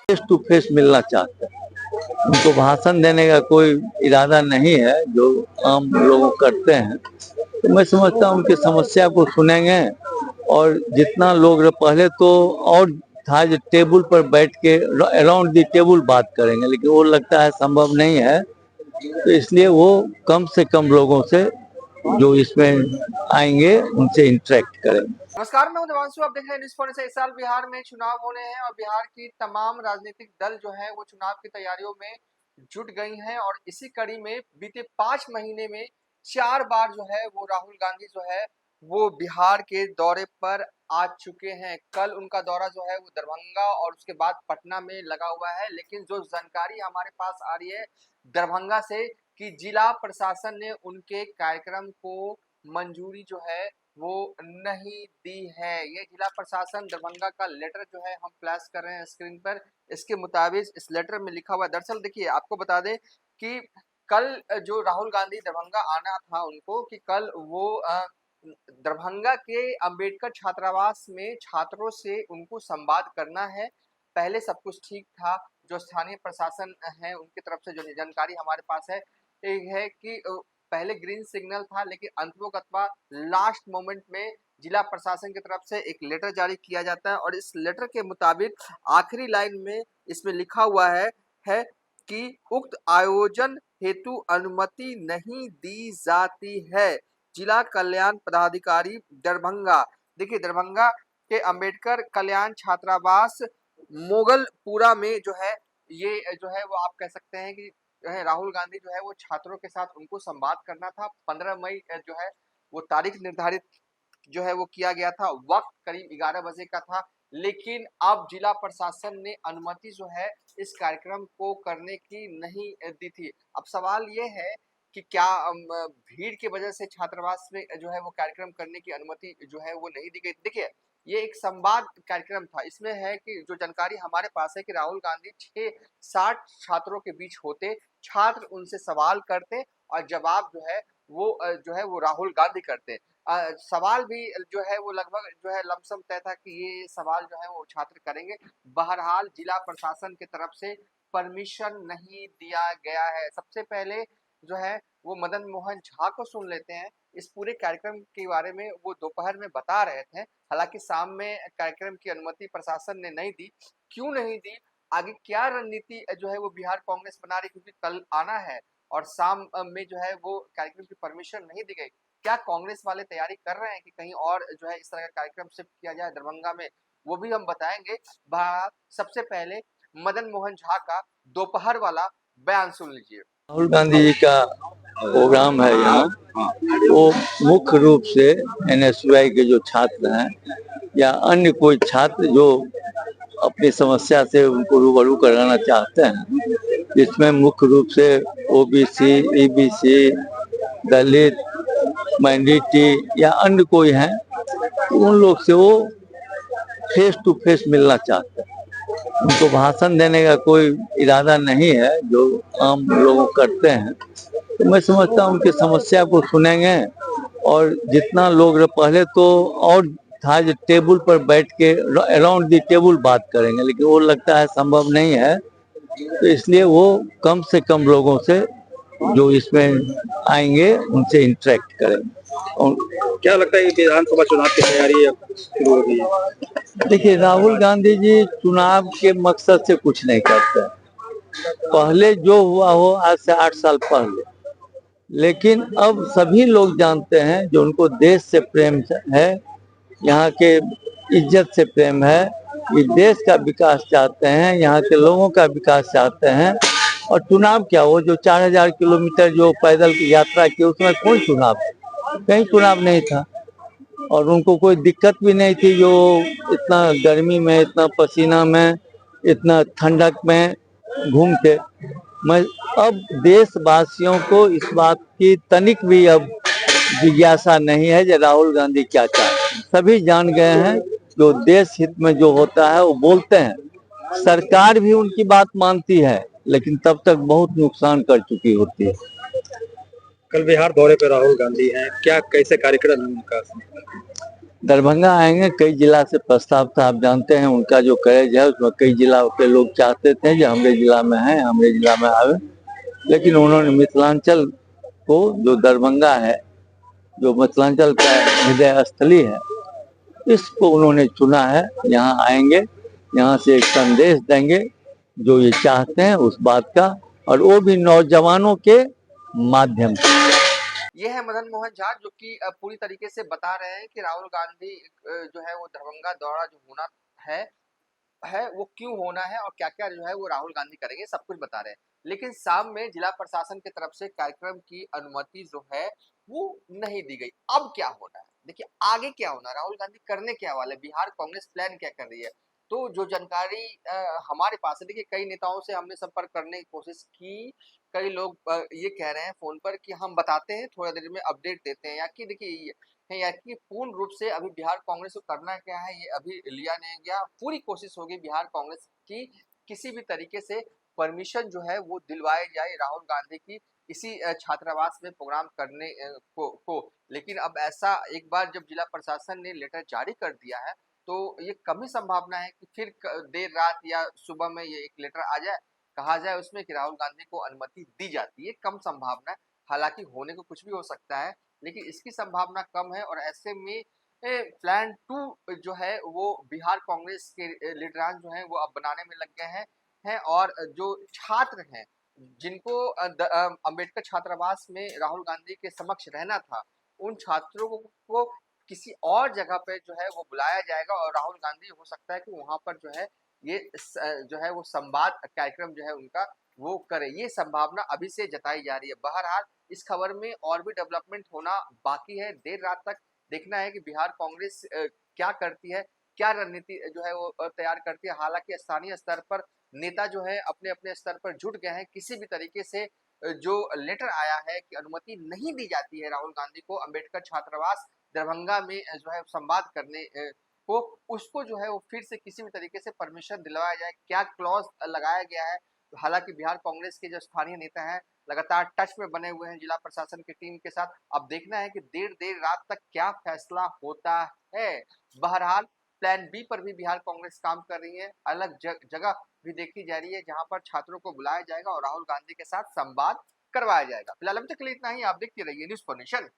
Face to face मिलना चाहते हैं। उनको भाषण देने का कोई इरादा नहीं है जो आम लोग करते हैं। तो मैं समझता हूँ उनकी समस्या को सुनेंगे और जितना लोग पहले तो और था जो टेबल पर बैठ के अराउंड दी टेबल बात करेंगे, लेकिन वो लगता है संभव नहीं है। तो इसलिए वो कम से कम लोगों से जो इसमें आएंगे उनसे इंटरेक्ट करेंगे। नमस्कार, मैं देवांशु। आप देख रहे हैं न्यूज़ पॉइंट। इस साल बिहार में चुनाव होने हैं और बिहार की तमाम राजनीतिक दल जो है वो चुनाव की तैयारियों में जुट गई हैं और इसी कड़ी में बीते 5 महीने में 4 बार जो है वो राहुल गांधी जो है वो बिहार के दौरे पर आ चुके हैं। कल उनका दौरा जो है वो दरभंगा और उसके बाद पटना में लगा हुआ है, लेकिन जो जानकारी हमारे पास आ रही है दरभंगा से कि जिला प्रशासन ने उनके कार्यक्रम को मंजूरी जो है वो नहीं दी है। ये जिला प्रशासन दरभंगा का लेटर जो है हम फ्लैश कर रहे हैं स्क्रीन पर। इसके मुताबिक इस लेटर में लिखा हुआ है, दरअसल देखिए आपको बता दें कि कल जो राहुल गांधी दरभंगा आना था उनको कि कल वो दरभंगा के अंबेडकर छात्रावास में छात्रों से उनको संवाद करना है। पहले सब कुछ ठीक था। जो स्थानीय प्रशासन है उनकी तरफ से जो जानकारी हमारे पास है ये है कि पहले ग्रीन सिग्नल था, लेकिन अंततोगत्वा लास्ट मोमेंट में जिला प्रशासन की तरफ से एक लेटर जारी किया जाता है और इस लेटर के मुताबिक आखिरी लाइन में इसमें लिखा हुआ है कि उक्त आयोजन हेतु अनुमति नहीं दी जाती है। जिला कल्याण पदाधिकारी दरभंगा। देखिए दरभंगा के अंबेडकर कल्याण छात्रावास मोगलपुरा में जो है ये जो है वो आप कह सकते हैं कि जो है राहुल गांधी जो है वो छात्रों के साथ उनको संवाद करना था। 15 मई जो है वो तारीख निर्धारित जो है वो किया गया था। वक्त करीब 11 बजे का था, लेकिन अब जिला प्रशासन ने अनुमति जो है इस कार्यक्रम को करने की नहीं दी थी। अब सवाल ये है कि क्या भीड़ की वजह से छात्रावास में जो है वो कार्यक्रम करने की अनुमति जो है वो नहीं दी गई। देखिए ये एक संवाद कार्यक्रम था। इसमें है कि जो जानकारी हमारे पास है कि राहुल गांधी 6-60 छात्रों के बीच होते, छात्र उनसे सवाल करते और जवाब जो है वो राहुल गांधी करते। सवाल भी जो है वो लगभग जो है लमसम तय था कि ये सवाल जो है वो छात्र करेंगे। बहरहाल जिला प्रशासन की तरफ से परमिशन नहीं दिया गया है। सबसे पहले जो है वो मदन मोहन झा को सुन लेते हैं। इस पूरे कार्यक्रम के बारे में वो दोपहर में बता रहे थे। हालांकि शाम में कार्यक्रम की अनुमति प्रशासन ने नहीं दी। क्यों नहीं दी, आगे क्या रणनीति जो है वो बिहार कांग्रेस बना रही, क्योंकि कल आना है और शाम में जो है वो कार्यक्रम की परमिशन नहीं दी गई। क्या कांग्रेस वाले तैयारी कर रहे हैं कि कहीं और जो है इस तरह का कार्यक्रम शिफ्ट किया जाए दरभंगा में, वो भी हम बताएंगे। सबसे पहले मदन मोहन झा का दोपहर वाला बयान सुन लीजिए। राहुल गांधी जी का प्रोग्राम है यहाँ, वो मुख्य रूप से एनएसयूआई के जो छात्र हैं या अन्य कोई छात्र जो अपनी समस्या से उनको रूबरू कराना चाहते हैं, जिसमें मुख्य रूप से ओबीसी, ईबीसी, दलित, माइनॉरिटी या अन्य कोई हैं, उन लोग से वो फेस टू फेस मिलना चाहते हैं। उनको भाषण देने का कोई इरादा नहीं है जो आम लोग करते हैं। तो मैं समझता हूँ उनकी समस्या को सुनेंगे और जितना लोग पहले तो और था जो टेबल पर बैठ के अराउंड दी टेबल बात करेंगे, लेकिन वो लगता है संभव नहीं है। तो इसलिए वो कम से कम लोगों से जो इसमें आएंगे उनसे इंटरेक्ट करेंगे। और क्या लगता है कि विधानसभा चुनाव की तैयारी शुरू हो गई है? देखिए राहुल गांधी जी चुनाव के मकसद से कुछ नहीं करते। पहले जो हुआ हो आज से 8 साल पहले, लेकिन अब सभी लोग जानते हैं जो उनको देश से प्रेम है, यहाँ के इज्जत से प्रेम है, ये देश का विकास चाहते हैं, यहाँ के लोगों का विकास चाहते हैं। और चुनाव क्या, वो जो 4000 किलोमीटर जो पैदल की यात्रा की उसमें कोई चुनाव, कहीं चुनाव नहीं था और उनको कोई दिक्कत भी नहीं थी जो इतना गर्मी में, इतना पसीना में, इतना ठंडक में घूमते। मैं अब देशवासियों को इस बात की तनिक भी अब जिज्ञासा नहीं है कि राहुल गांधी क्या चाहते हैं। सभी जान गए हैं जो देश हित में जो होता है वो बोलते हैं। सरकार भी उनकी बात मानती है, लेकिन तब तक बहुत नुकसान कर चुकी होती है। कल बिहार दौरे पर राहुल गांधी हैं, क्या कैसे कार्यक्रम है उनका? दरभंगा आएंगे, कई जिला से प्रस्ताव था, आप जानते हैं उनका जो करेज है उसमें कई जिला के लोग चाहते थे कि हमारे जिला में है, हमारे जिला में आवे, लेकिन उन्होंने मिथिलांचल को, जो दरभंगा है, जो मिथिलांचल का हृदय स्थली है, इसको उन्होंने चुना है। यहाँ आएंगे, यहाँ से एक संदेश देंगे जो ये चाहते हैं उस बात का, और वो भी नौजवानों के माध्यम से। ये है मदन मोहन झा जो कि पूरी तरीके से बता रहे हैं कि राहुल गांधी जो है वो दरभंगा दौरा जो होना है वो क्यों होना है और क्या क्या जो है वो राहुल गांधी करेंगे, सब कुछ बता रहे हैं। लेकिन शाम में जिला प्रशासन की तरफ से कार्यक्रम की अनुमति जो है वो नहीं दी गई। अब क्या होना है, देखिए आगे क्या होना है, राहुल गांधी करने क्या वाले, बिहार कांग्रेस प्लान क्या कर रही है। तो जो जानकारी हमारे पास है, देखिए कई नेताओं से हमने संपर्क करने की कोशिश की, कई लोग ये कह रहे हैं फोन पर कि हम बताते हैं, थोड़ा देर में अपडेट देते हैं, या कि देखिए है, या कि पूर्ण रूप से अभी बिहार कांग्रेस को करना क्या है ये अभी लिया नहीं गया। पूरी कोशिश होगी बिहार कांग्रेस की किसी भी तरीके से परमिशन जो है वो दिलवाई जाए राहुल गांधी की इसी छात्रावास में प्रोग्राम करने को। लेकिन अब ऐसा एक बार जब जिला प्रशासन ने लेटर जारी कर दिया है तो ये कम ही संभावना है कि फिर देर रात या सुबह में ये एक लेटर आ जाए, कहा जाए उसमें कि राहुल गांधी को अनुमति दी जाती है। कम संभावना है, हालांकि होने को कुछ भी हो सकता है, लेकिन इसकी संभावना कम है। और ऐसे में प्लान 2 जो है वो बिहार कांग्रेस के लीडरान जो हैं वो अब बनाने में लग गए हैं और जो छात्र हैं जिनको अंबेडकर छात्रावास में राहुल गांधी के समक्ष रहना था, उन छात्रों को किसी और जगह पे जो है वो बुलाया जाएगा और राहुल गांधी हो सकता है कि वहां पर जो है ये जो है वो संवाद कार्यक्रम जो है उनका वो करे। ये संभावना अभी से जताई जा रही है। बहरहाल इस खबर में और भी डेवलपमेंट होना बाकी है। देर रात तक देखना है कि बिहार कांग्रेस क्या करती है, क्या रणनीति जो है वो तैयार करती है। हालांकि स्थानीय स्तर पर नेता जो है अपने अपने स्तर पर जुट गए हैं। किसी भी तरीके से जो लेटर आया है कि अनुमति नहीं दी जाती है राहुल गांधी को अंबेडकर छात्रावास दरभंगा में जो है संवाद करने को, उसको जो है वो फिर से किसी भी तरीके से परमिशन दिलवाया जाए, क्या क्लॉज लगाया गया है। हालांकि बिहार कांग्रेस के जो स्थानीय नेता हैं लगातार टच में बने हुए हैं जिला प्रशासन की टीम के साथ। अब देखना है कि देर देर रात तक क्या फैसला होता है। बहरहाल प्लान बी पर भी बिहार कांग्रेस काम कर रही है। अलग जगह भी देखी जा रही है जहां पर छात्रों को बुलाया जाएगा और राहुल गांधी के साथ संवाद करवाया जाएगा। फिलहाल अभी तक के लिए इतना ही। आप देखते रहिए न्यूज़ फॉर नेशन।